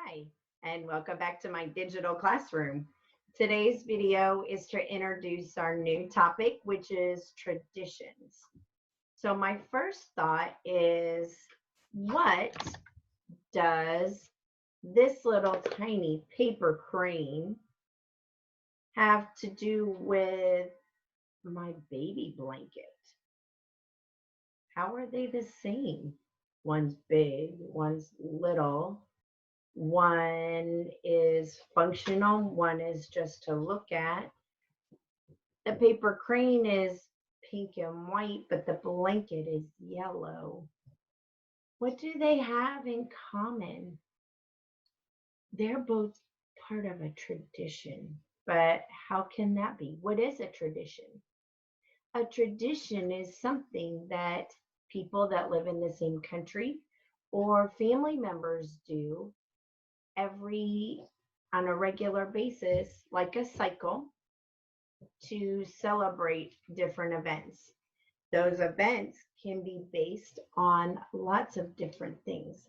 Hi, and welcome back to my digital classroom. Today's video is to introduce our new topic, which is traditions. So my first thought is, what does this little tiny paper crane have to do with my baby blanket? How are they the same? One's big, one's little. One is functional, one is just to look at. The paper crane is pink and white, but the blanket is yellow. What do they have in common? They're both part of a tradition, but how can that be? What is a tradition? A tradition is something that people that live in the same country or family members do every on a regular basis, like a cycle, to celebrate different events. Those events can be based on lots of different things.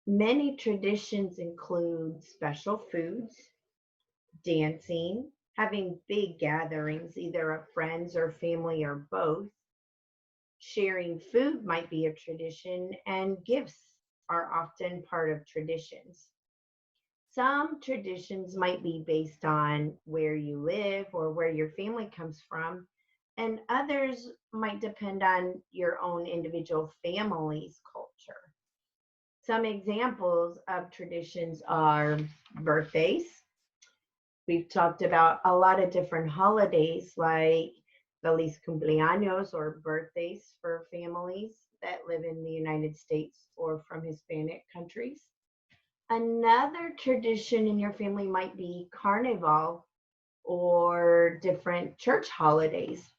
Many traditions include special foods, dancing, having big gatherings, either of friends or family or both. Sharing food might be a tradition, and gifts are often part of traditions. Some traditions might be based on where you live or where your family comes from, and others might depend on your own individual family's culture. Some examples of traditions are birthdays. We've talked about a lot of different holidays like Feliz cumpleaños, or birthdays for families that live in the United States or from Hispanic countries. Another tradition in your family might be Carnival or different church holidays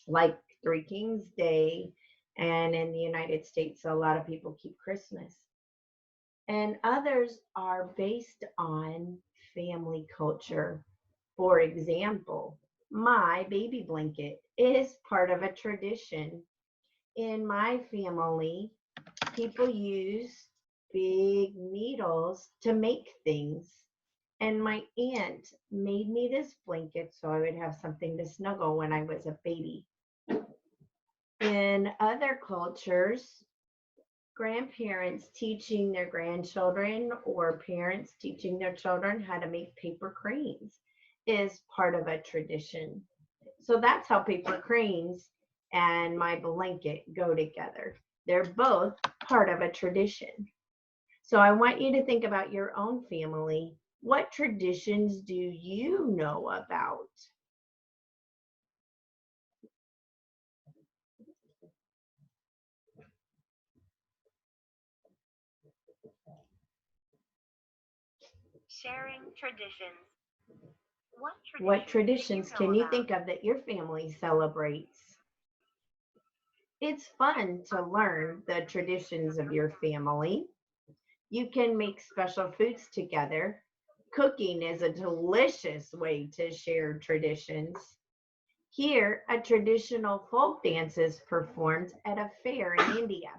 like Three Kings Day. And in the United States, a lot of people keep Christmas. And others are based on family culture. For example, my baby blanket is part of a tradition. In my family, people use big needles to make things. And my aunt made me this blanket so I would have something to snuggle when I was a baby. In other cultures, grandparents teaching their grandchildren or parents teaching their children how to make paper cranes is part of a tradition. So that's how paper cranes and my blanket go together. They're both part of a tradition. So I want you to think about your own family. What traditions do you know about? Sharing traditions. What What traditions do you traditions know can you about? think of that your family celebrates? It's fun to learn the traditions of your family. You can make special foods together. Cooking is a delicious way to share traditions. Here, a traditional folk dance is performed at a fair in India.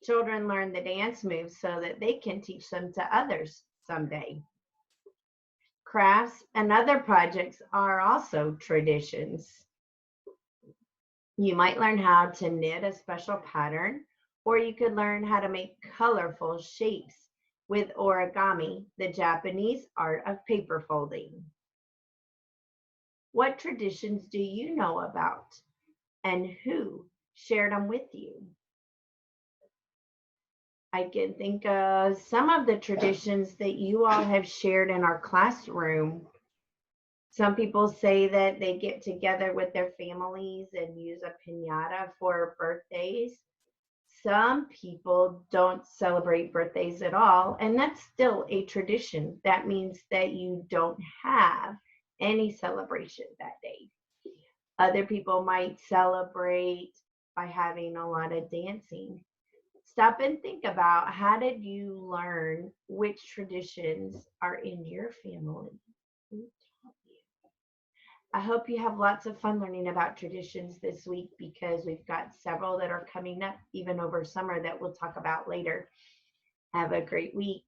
Children learn the dance moves so that they can teach them to others someday. Crafts and other projects are also traditions. You might learn how to knit a special pattern, or you could learn how to make colorful shapes with origami, the Japanese art of paper folding. What traditions do you know about, and who shared them with you? I can think of some of the traditions that you all have shared in our classroom. Some people say that they get together with their families and use a piñata for birthdays. Some people don't celebrate birthdays at all, and that's still a tradition. That means that you don't have any celebration that day. Other people might celebrate by having a lot of dancing. Stop and think about, how did you learn which traditions are in your family? Who taught you? I hope you have lots of fun learning about traditions this week, because we've got several that are coming up even over summer that we'll talk about later. Have a great week.